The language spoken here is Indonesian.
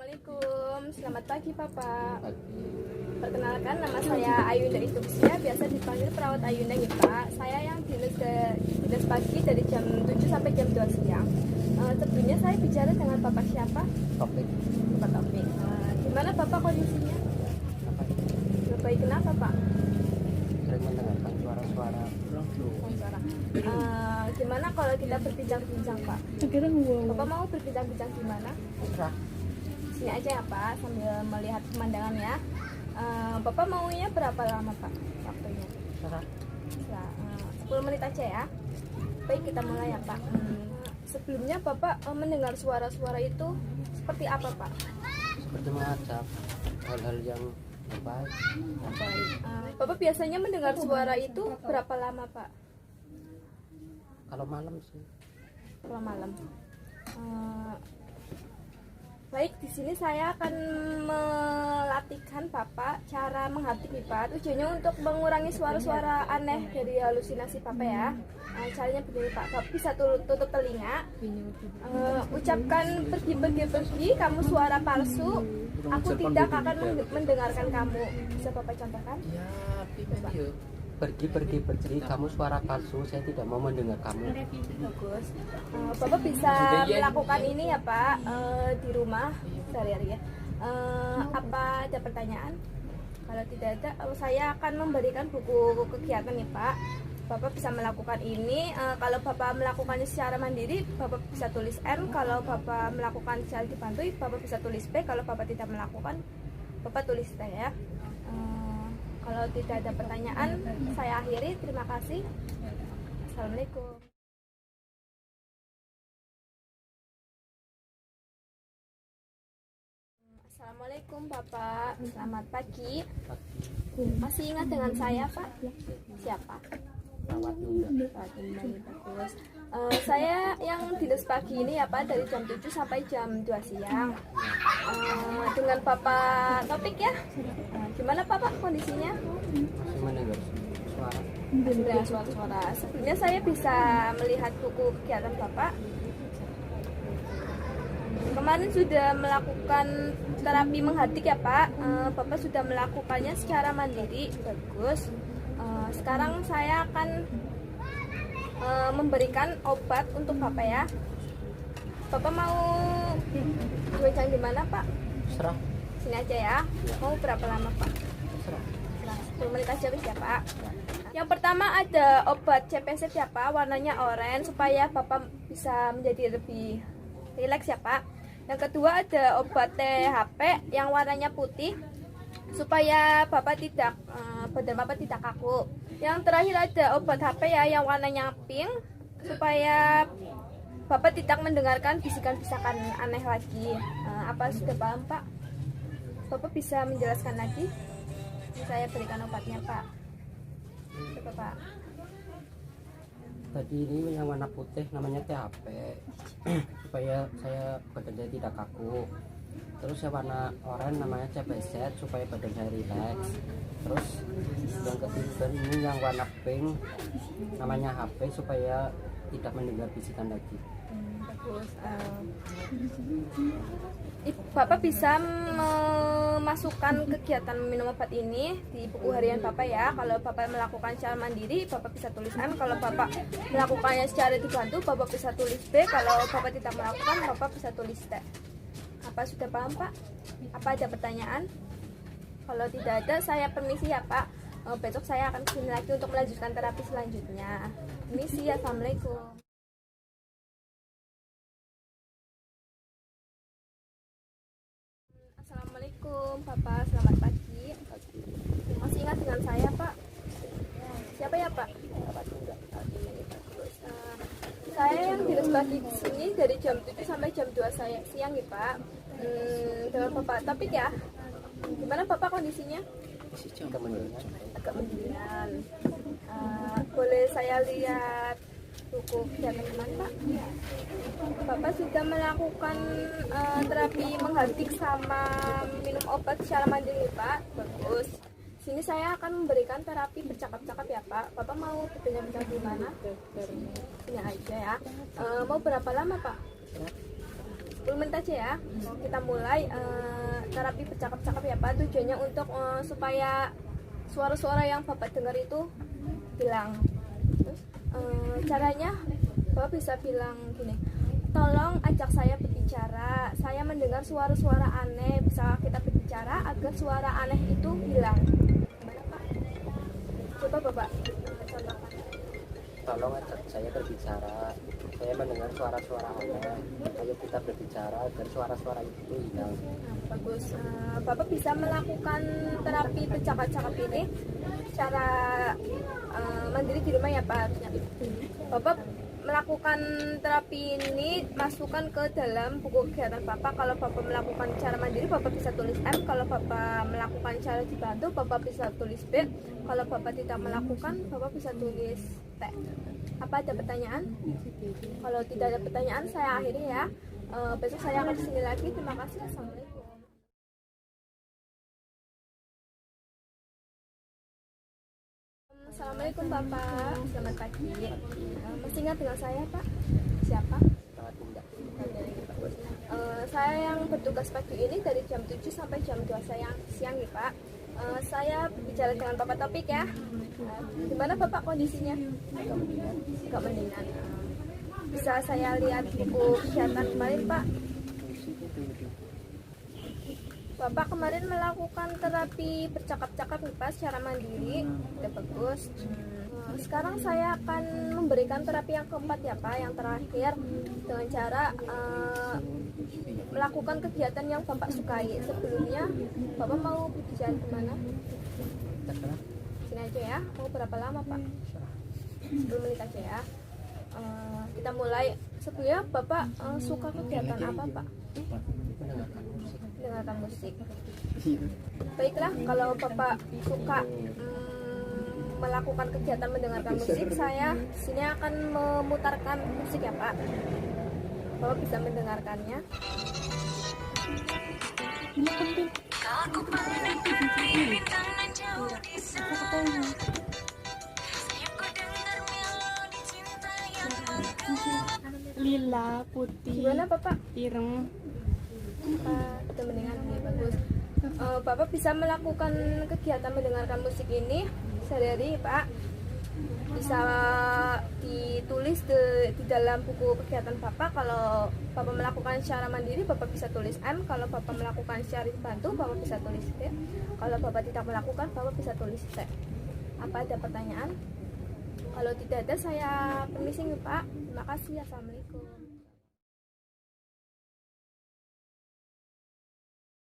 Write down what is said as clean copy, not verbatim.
Assalamualaikum, selamat pagi Papa. Pagi. Perkenalkan, nama saya Ayunda Intuksya, biasa dipanggil perawat Ayunda ya Pak. Saya yang dinas pagi dari jam 7 sampai jam 2 siang. Sebelumnya saya bicara dengan Bapak siapa? Topik Bapak Taufik. Gimana Bapak kondisinya? apa? Baik, kenapa Pak? Sering mendengarkan suara-suara Suara. Gimana kalau kita berbincang-bincang Pak? Bapak mau berbincang-bincang di mana? Cerah. Sini aja ya Pak, sambil melihat pemandangan ya. Bapak maunya berapa lama Pak waktunya? Cerah. 10 menit aja ya. Baik, kita mulai ya Pak. Sebelumnya Bapak mendengar suara-suara itu seperti apa Pak? Seperti mengajak hal-hal yang baik. Baik. Bapak biasanya mendengar suara itu berapa lama Pak? Kalau malam sih. Kalau malam. Baik, di sini saya akan melatihkan Bapak cara menghadapi Pak. Tujuannya untuk mengurangi suara-suara aneh dari halusinasi Bapak ya. Caranya begini Pak, Bapak bisa tutup telinga. Ucapkan pergi, kamu suara palsu. Aku tidak akan mendengarkan kamu. Bisa Bapak contohkan? Ya, pergi, kamu suara palsu, saya tidak mau mendengar kamu. Bagus. Bapak bisa melakukan ini ya Pak di rumah sehari-hari ya. Apa ada pertanyaan? Kalau tidak ada, saya akan memberikan buku kegiatan nih Pak. Bapak bisa melakukan ini. Kalau Bapak melakukannya secara mandiri, Bapak bisa tulis N. Kalau Bapak melakukan secara dibantu, Bapak bisa tulis P. Kalau Bapak tidak melakukan, Bapak tulis T ya. Kalau tidak ada pertanyaan, saya akhiri. Terima kasih. Assalamualaikum. Assalamualaikum Bapak, selamat pagi. Masih ingat dengan saya Pak? Siapa? Rawat Yunda. Pak Yunda, bagus. Saya yang dinas pagi ini ya Pak, dari jam 7 sampai jam 2 siang. Dengan Bapak Topik ya. Gimana Bapak kondisinya? Masih mendengar suara. Ada suara-suara. Sebelumnya saya bisa melihat buku kegiatan Bapak. Kemarin sudah melakukan terapi menghadik ya Pak. Bapak sudah melakukannya secara mandiri, bagus. Sekarang saya akan memberikan obat untuk Bapak ya. Bapak mau bincang di mana Pak? Serah. Sini aja ya. Mau berapa lama Pak? Serah. 10 menit aja ya Pak. Yang pertama ada obat CPZ ya Pak, warnanya oranye supaya Bapak bisa menjadi lebih rileks ya Pak. Yang kedua ada obat THP yang warnanya putih supaya Bapak tidak badan Bapak tidak kaku. Yang terakhir ada obat HP ya yang warnanya pink supaya Bapak tidak mendengarkan bisikan-bisikan aneh lagi. Apa sudah paham Pak? Bapak bisa menjelaskan lagi? Saya berikan obatnya Pak. Coba Pak. Tadi ini yang warna putih namanya THP supaya saya badan saya tidak kaku. Terus yang warna oranye namanya CPZ supaya badan saya rileks. Terus yang ketiga ini yang warna pink namanya HP supaya tidak mendengar bisikan lagi. Bagus. Bapak bisa memasukkan kegiatan minum obat ini di buku harian Bapak ya. Kalau Bapak melakukan secara mandiri, Bapak bisa tulis M. Kalau Bapak melakukannya secara dibantu, Bapak bisa tulis B. Kalau Bapak tidak melakukan, Bapak bisa tulis T. Apa sudah paham Pak? Apa ada pertanyaan? Kalau tidak ada, saya permisi ya Pak. Besok saya akan kesini lagi untuk melanjutkan terapi selanjutnya. Permisi, assalamualaikum. Assalamualaikum Bapak, selamat pagi. Masih ingat dengan saya Pak? Siapa ya Pak? Saya yang dinas pagi di sini dari jam 7 sampai jam 2 siang ya Pak. Dengan Bapak Topik ya. Gimana Bapak kondisinya? Agak mendingan. Boleh saya lihat buku kegiatan teman Pak? Bapak sudah melakukan terapi menghadik sama minum obat secara mandiri Pak. Bagus. Sini saya akan memberikan terapi bercakap-cakap ya Pak. Bapak mau berbincang di mana? Sini aja ya. Mau berapa lama Pak? 10 menit aja ya. Kita mulai terapi bercakap-cakap ya Pak. Tujuannya untuk supaya suara-suara yang Bapak dengar itu hilang. Terus caranya Bapak bisa bilang gini, tolong ajak saya berbicara, saya mendengar suara-suara aneh. Bisa kita berbicara agar suara aneh itu hilang. Gimana Pak? Coba Bapak contohkan. Tolong ajak saya berbicara, saya mendengar suara-suara aneh, ayo kita berbicara agar suara-suara itu hilang. Bagus. Bapak bisa melakukan terapi bercakap-cakap ini secara mandiri di rumah ya Pak. Bapak melakukan terapi ini masukkan ke dalam buku kegiatan Bapak. Kalau Bapak melakukan cara mandiri, Bapak bisa tulis M. Kalau Bapak melakukan cara dibantu, Bapak bisa tulis B. Kalau Bapak tidak melakukan, Bapak bisa tulis T. Apa ada pertanyaan? Kalau tidak ada pertanyaan, saya akhiri ya. Besok saya akan kesini lagi. Terima kasih. Assalamualaikum. Assalamualaikum Bapak, selamat pagi. Masih ingat dengan saya Pak? Siapa? Sangat indah. Saya yang bertugas pagi ini dari jam 7 sampai jam 2 siang ya Pak. Saya berbicara dengan Bapak Topik ya. Gimana Bapak kondisinya? Agak mendingan. Bisa saya lihat buku kegiatan kemarin Pak? Bapak kemarin melakukan terapi bercakap-cakap nih Pak secara mandiri, udah bagus. Sekarang saya akan memberikan terapi yang keempat ya Pak, yang terakhir dengan cara melakukan kegiatan yang Bapak sukai. Sebelumnya Bapak mau berbicara kemana? Sini aja ya. Mau berapa lama Pak? 10 menit aja ya. Kita mulai. Sebelumnya Bapak suka kegiatan apa Pak? Dengarkan musik. Baiklah, kalau Bapak suka melakukan kegiatan mendengarkan musik, saya sini akan memutarkan musik ya Pak. Bapak bisa mendengarkannya. Lila, putih, Gimana Bapak? ireng. Kita mendengar ini bagus. Bapak bisa melakukan kegiatan mendengarkan musik ini sehari-hari Pak. Bisa ditulis di dalam buku kegiatan Bapak. Kalau Bapak melakukan secara mandiri, Bapak bisa tulis M. Kalau Bapak melakukan secara dibantu, Bapak bisa tulis B. Kalau Bapak tidak melakukan, Bapak bisa tulis C. Apa ada pertanyaan? Kalau tidak ada, saya permisi Pak. Terima kasih. Assalamualaikum.